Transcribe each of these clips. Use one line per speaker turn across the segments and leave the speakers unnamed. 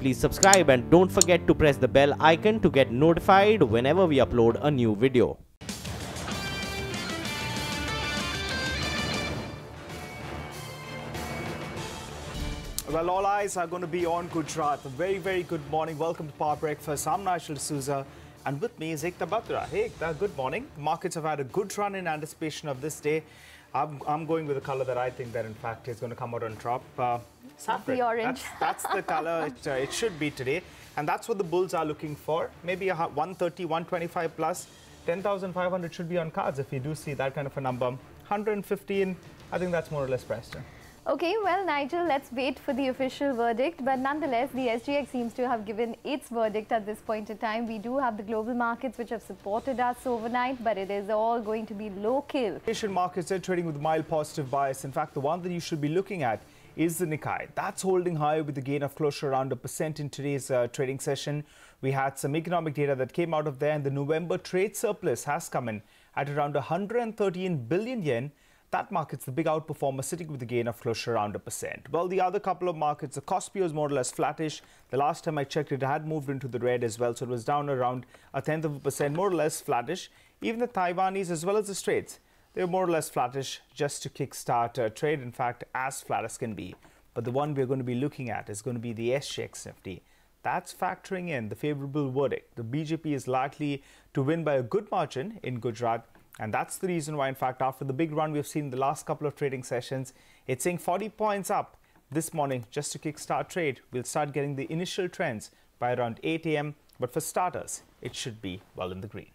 please subscribe and don't forget to press the bell icon to get notified whenever we upload a new video.
Well, all eyes are going to be on Gujarat. A very, very good morning. Welcome to Power Breakfast. I'm Nigel Dsouza, and with me is Ekta Batra. Hey, Ekta, good morning. The markets have had a good run in anticipation of this day. I'm going with a color that I think that, in fact, is going to come out on top. Saffron.
The orange.
That's the color it should be today. And that's what the bulls are looking for. Maybe a 130, 125 plus. 10,500 should be on cards if you do see that kind of a number. 115, I think that's more or less pressed.
Okay, well, Nigel, let's wait for the official verdict. But nonetheless, the SGX seems to have given its verdict at this point in time. We do have the global markets which have supported us overnight, but it is all going to be low-kill.
Asian markets are trading with mild positive bias. In fact, the one that you should be looking at is the Nikkei. That's holding high with a gain of closer around 1% in today's trading session. We had some economic data that came out of there, and the November trade surplus has come in at around 113 billion yen. That market's the big outperformer, sitting with a gain of closer around 1%. Well, the other couple of markets, the Kospi is more or less flattish. The last time I checked, it had moved into the red as well, so it was down around 0.1%, more or less flattish. Even the Taiwanese as well as the Straits, they're more or less flattish just to kickstart trade. In fact, as flat as can be. But the one we're going to be looking at is going to be the SGX Nifty. That's factoring in the favorable verdict. The BJP is likely to win by a good margin in Gujarat. And that's the reason why, in fact, after the big run we've seen the last couple of trading sessions, it's saying 40 points up this morning just to kickstart trade. We'll start getting the initial trends by around 8 a.m. But for starters, it should be well in the green.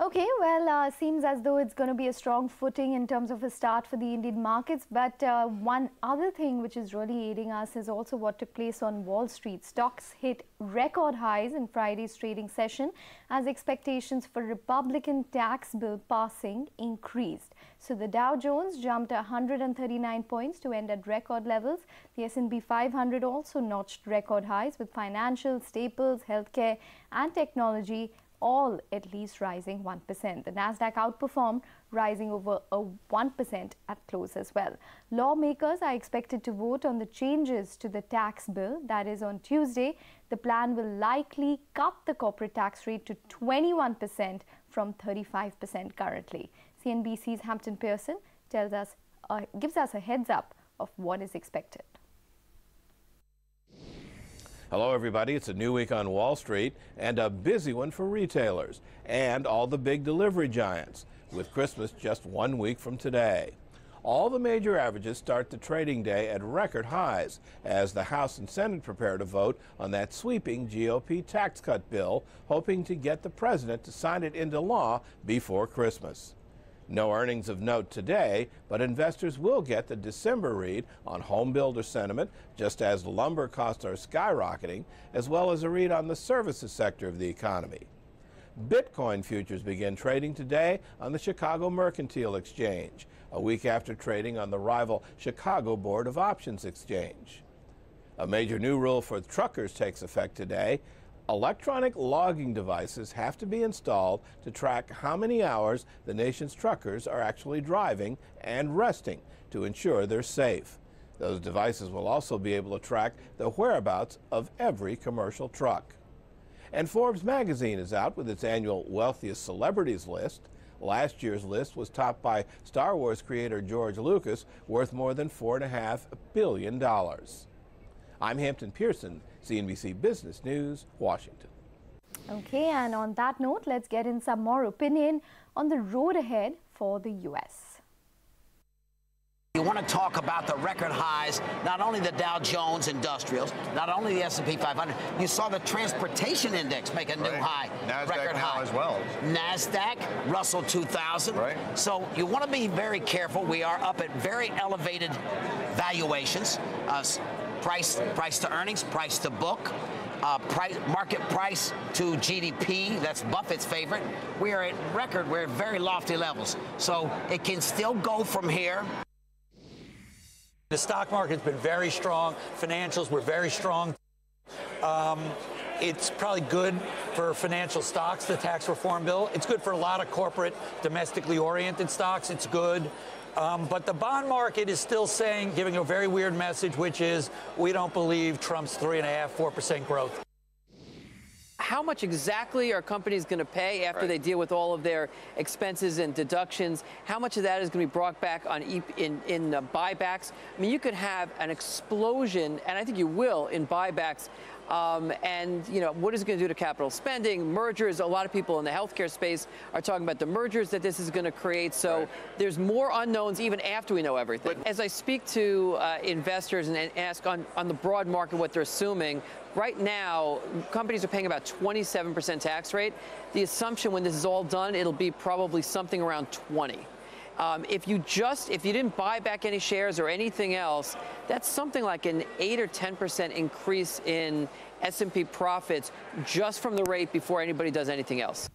Okay, well, seems as though it's going to be a strong footing in terms of a start for the Indian markets. But one other thing which is really aiding us is also what took place on Wall Street. Stocks hit record highs in Friday's trading session as expectations for Republican tax bill passing increased. So the Dow Jones jumped 139 points to end at record levels. The S&P 500 also notched record highs with financial, staples, healthcare and technology all at least rising 1%. The Nasdaq outperformed, rising over 1% at close as well. Lawmakers are expected to vote on the changes to the tax bill. That is on Tuesday. The plan will likely cut the corporate tax rate to 21% from 35% currently. CNBC's Hampton Pearson gives us a heads up of what is expected.
Hello, everybody. It's a new week on Wall Street and a busy one for retailers and all the big delivery giants, with Christmas just 1 week from today. All the major averages start the trading day at record highs as the House and Senate prepare to vote on that sweeping GOP tax cut bill, hoping to get the president to sign it into law before Christmas. No earnings of note today, but investors will get the December read on home builder sentiment, just as lumber costs are skyrocketing, as well as a read on the services sector of the economy. Bitcoin futures begin trading today on the Chicago Mercantile Exchange, a week after trading on the rival Chicago Board of Options Exchange. A major new rule for truckers takes effect today. Electronic logging devices have to be installed to track how many hours the nation's truckers are actually driving and resting to ensure they're safe. Those devices will also be able to track the whereabouts of every commercial truck. And Forbes magazine is out with its annual Wealthiest Celebrities list. Last year's list was topped by Star Wars creator George Lucas, worth more than $4.5 billion. I'm Hampton Pearson, CNBC Business News, Washington.
Okay, and on that note, let's get in some more opinion on the road ahead for the U.S.
You want to talk about the record highs, not only the Dow Jones Industrials, not only the S&P 500. You saw the transportation index make a new high,
NASDAQ
record high
as well.
NASDAQ, Russell 2000.
Right.
So you want to be very careful. We are up at very elevated valuations. Price to earnings, price to book, market price to GDP. That's Buffett's favorite. We are at record. We're at very lofty levels. So it can still go from here.
The stock market's been very strong. Financials were very strong. It's probably good for financial stocks, the tax reform bill. It's good for a lot of corporate, domestically oriented stocks. It's good. But the bond market is still saying, giving a very weird message, which is we don't believe Trump's 3.5%, 4% growth.
How much exactly are companies going to pay after they deal with all of their expenses and deductions? How much of that is going to be brought back on in buybacks? I mean, you could have an explosion, and I think you will, in buybacks. And, you know, what is it going to do to capital spending, mergers? A lot of people in the healthcare space are talking about the mergers that this is going to create. So there's more unknowns even after we know everything. As I speak to investors and ask on the broad market what they're assuming, right now, companies are paying about 27% tax rate. The assumption when this is all done, it'll be probably something around 20. If you didn't buy back any shares or anything else, that's something like an 8 or 10% increase in S&P profits just from the rate before anybody does anything else.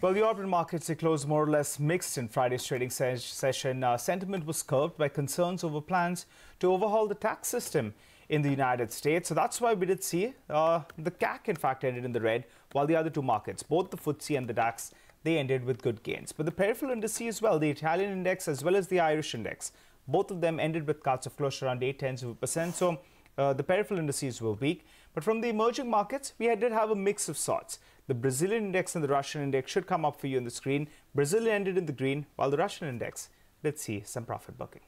Well, the European markets, they closed more or less mixed in Friday's trading session. Sentiment was curbed by concerns over plans to overhaul the tax system in the United States. So that's why we did see the CAC, in fact, ended in the red, while the other two markets, both the FTSE and the DAX, they ended with good gains. But the peripheral indices as well, the Italian index as well as the Irish index, both of them ended with cuts of close to around 0.8%. So the peripheral indices were weak. But from the emerging markets, we did have a mix of sorts. The Brazilian index and the Russian index should come up for you on the screen. Brazil ended in the green, while the Russian index did see some profit booking.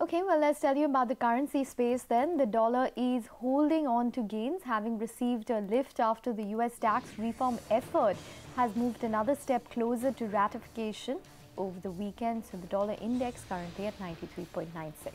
Okay, well, let's tell you about the currency space then. The dollar is holding on to gains, having received a lift after the US tax reform effort has moved another step closer to ratification over the weekend. So the dollar index currently at 93.96.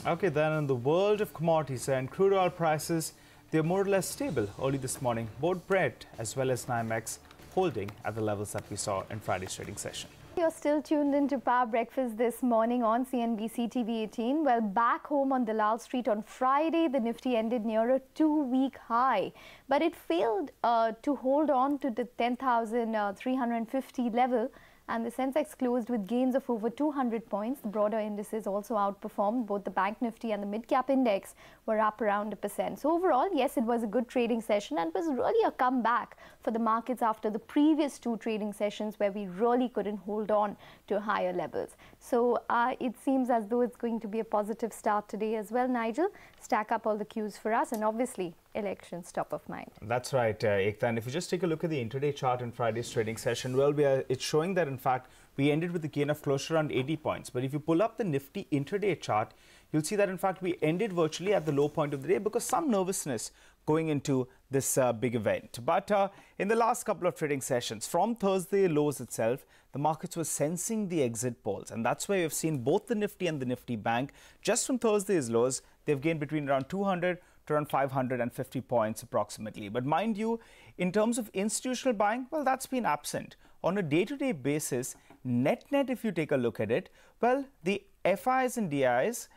Okay, then in the world of commodities and crude oil prices, they're more or less stable early this morning. Both Brent as well as NYMEX holding at the levels that we saw in Friday's trading session.
You're still tuned into Power Breakfast this morning on CNBC TV18. Well, back home on Dalal Street on Friday, the Nifty ended near a two-week high, but it failed to hold on to the 10,350 level. And the Sensex closed with gains of over 200 points. The broader indices also outperformed. Both the Bank Nifty and the Mid-Cap Index were up around 1%. So overall, yes, it was a good trading session and was really a comeback for the markets after the previous two trading sessions where we really couldn't hold on to higher levels. So it seems as though it's going to be a positive start today as well, Nigel. Stack up all the cues for us, and obviously elections top of mind.
That's right, Ekta. And if you just take a look at the intraday chart in Friday's trading session, well, it's showing that, in fact, we ended with a gain of close to around 80 points. But if you pull up the Nifty intraday chart, you'll see that, in fact, we ended virtually at the low point of the day because some nervousness going into this big event. But in the last couple of trading sessions, from Thursday lows itself, the markets were sensing the exit polls. And that's why we've seen both the Nifty and the Nifty Bank, just from Thursday's lows, they've gained between around 200 to around 550 points approximately. But mind you, in terms of institutional buying, well, that's been absent. On a day-to-day basis, net, if you take a look at it, well, the FIs and DIs,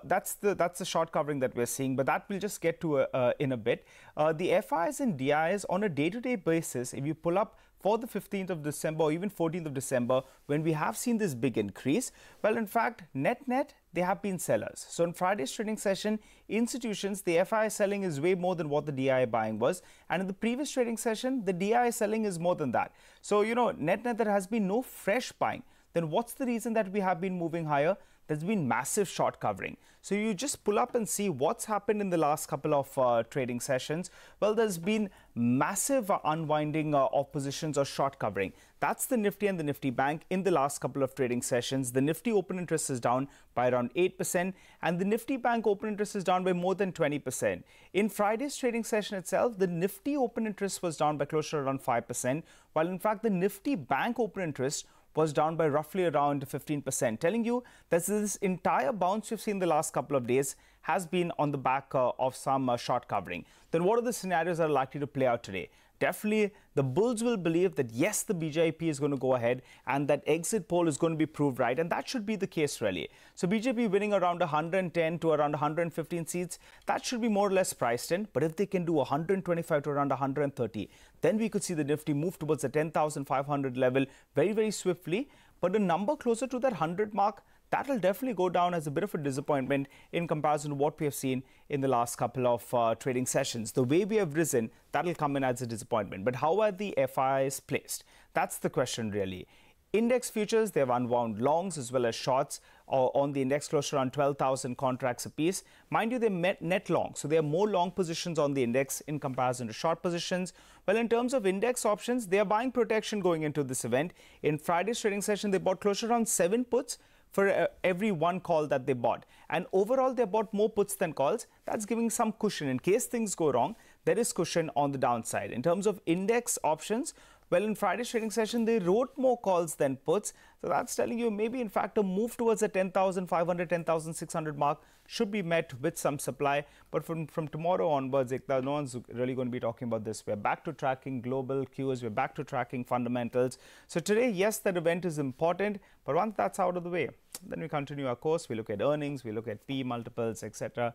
that's the short covering that we're seeing, but that we'll just get to in a bit. The FIs and DIs on a day-to-day basis, if you pull up for the 15th of December or even 14th of December, when we have seen this big increase, well, in fact, net, they have been sellers. So in Friday's trading session, institutions, the FI selling is way more than what the DI buying was. And in the previous trading session, the DI selling is more than that. So, you know, net, there has been no fresh buying. Then what's the reason that we have been moving higher? There's been massive short covering. So you just pull up and see what's happened in the last couple of trading sessions. Well, there's been massive unwinding of positions or short covering. That's the Nifty and the Nifty Bank in the last couple of trading sessions. The Nifty open interest is down by around 8% and the Nifty Bank open interest is down by more than 20%. In Friday's trading session itself, the Nifty open interest was down by close to around 5%, while in fact the Nifty Bank open interest was down by roughly around 15%, telling you that this entire bounce we've seen the last couple of days has been on the back of some short covering. Then what are the scenarios that are likely to play out today? Definitely, the bulls will believe that, yes, the BJP is going to go ahead and that exit poll is going to be proved right. And that should be the case, really. So BJP winning around 110 to around 115 seats, that should be more or less priced in. But if they can do 125 to around 130, then we could see the Nifty move towards the 10,500 level very, very swiftly. But a number closer to that 100 mark, that will definitely go down as a bit of a disappointment in comparison to what we have seen in the last couple of trading sessions. The way we have risen, that will come in as a disappointment. But how are the FIs placed? That's the question really. Index futures, they have unwound longs as well as shorts on the index close to around 12,000 contracts apiece. Mind you, they met net long, so there are more long positions on the index in comparison to short positions. Well, in terms of index options, they are buying protection going into this event. In Friday's trading session, they bought close to around 7 puts for every 1 call that they bought. And overall, they bought more puts than calls. That's giving some cushion. In case things go wrong, there is cushion on the downside. In terms of index options, well, in Friday's trading session, they wrote more calls than puts. So that's telling you maybe, in fact, a move towards the 10,500, 10,600 mark should be met with some supply. But from tomorrow onwards, Ekta, no one's really going to be talking about this. We're back to tracking global cues. We're back to tracking fundamentals. So today, yes, that event is important. But once that's out of the way, then we continue our course. We look at earnings. We look at P multiples, etc.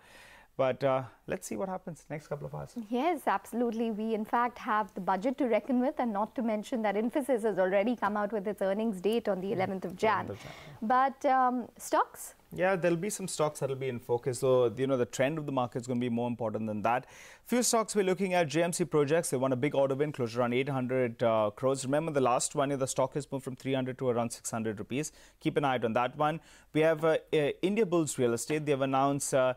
But let's see what happens next couple of hours.
Yes, absolutely. We, in fact, have the budget to reckon with, and not to mention that Infosys has already come out with its earnings date on the 11th of Jan. But stocks?
Yeah, there'll be some stocks that'll be in focus. So, the trend of the market is going to be more important than that. Few stocks we're looking at. JMC Projects, they won a big order win, close to around 800 crores. Remember, the last 1 year, the stock has moved from 300 to around 600 rupees. Keep an eye out on that one. We have India Bulls Real Estate. They've announced, a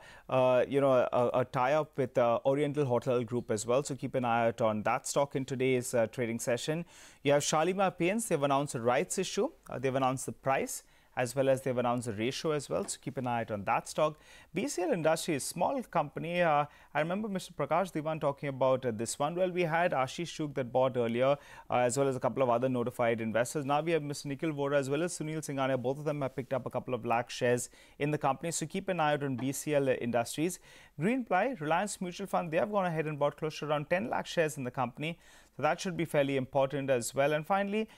tie-up with Oriental Hotel Group as well. So keep an eye out on that stock in today's trading session. You have Shalimar Paints. They've announced a rights issue. They've announced the price, as well as they've announced a ratio as well. So keep an eye out on that stock. BCL Industries, small company. I remember Mr. Prakash Diwan talking about this one. Well, we had Ashish Shuk that bought earlier, as well as a couple of other notified investors. Now we have Mr. Nikhil Vora as well as Sunil Singhania. Both of them have picked up a couple of lakh shares in the company. So keep an eye out on BCL Industries. Greenply, Reliance Mutual Fund, they have gone ahead and bought close to around 10 lakh shares in the company. So that should be fairly important as well. And finally,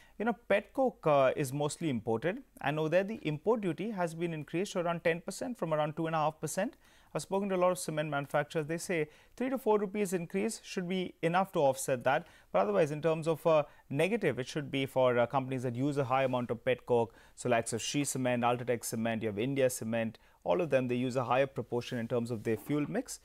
pet coke is mostly imported. And over there, the import duty has been increased to around 10% from around 2.5%. I've spoken to a lot of cement manufacturers. They say 3 to 4 rupees increase should be enough to offset that. But otherwise, in terms of negative, it should be for companies that use a high amount of pet coke. So likes of Shree Cement, Ultratech Cement, you have India Cement. All of them, they use a higher proportion in terms of their fuel mix.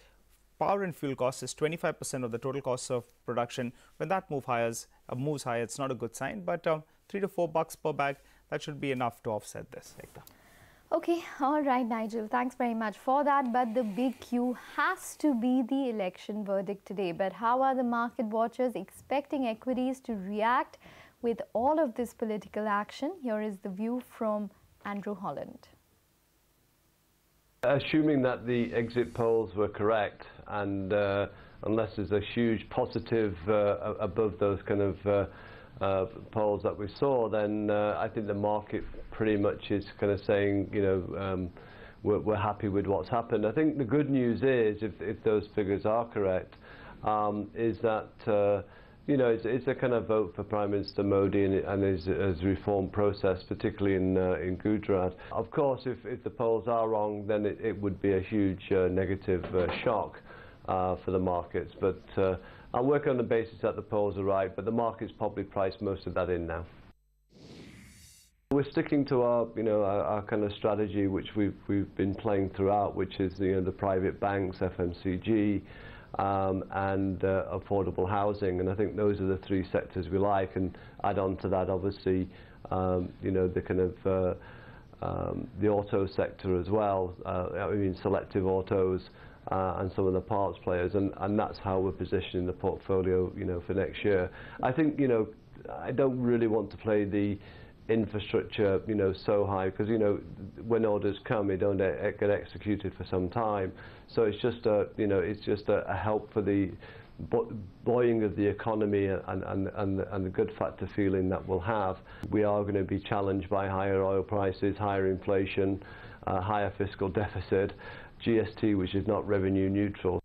Power and fuel cost is 25% of the total cost of production. When that moves higher, it's not a good sign. But $3 to $4 per bag, that should be enough to offset this. Ekta.
Okay, all right, Nigel. Thanks very much for that. But the big cue has to be the election verdict today. But how are the market watchers expecting equities to react with all of this political action? Here is the view from Andrew Holland.
Assuming that the exit polls were correct, and unless there's a huge positive above those kind of polls that we saw, then I think the market pretty much is kind of saying, we're happy with what's happened. I think the good news is, if those figures are correct, is that it's a kind of vote for Prime Minister Modi and his reform process, particularly in Gujarat. Of course, if the polls are wrong, then it would be a huge negative shock for the markets. But I'll work on the basis that the polls are right, but the market's probably priced most of that in now. We're sticking to our kind of strategy, which we've been playing throughout, which is the private banks, FMCG, and affordable housing, and I think those are the 3 sectors we like. And add on to that, obviously, the kind of the auto sector as well. Selective autos and some of the parts players, and that's how we're positioning the portfolio, for next year. I think, I don't really want to play the infrastructure, so high, because when orders come, they don't get executed for some time. So it's just a help for the buoying of the economy and the good factor feeling that we'll have. We are going to be challenged by higher oil prices, higher inflation, higher fiscal deficit, GST, which is not revenue neutral.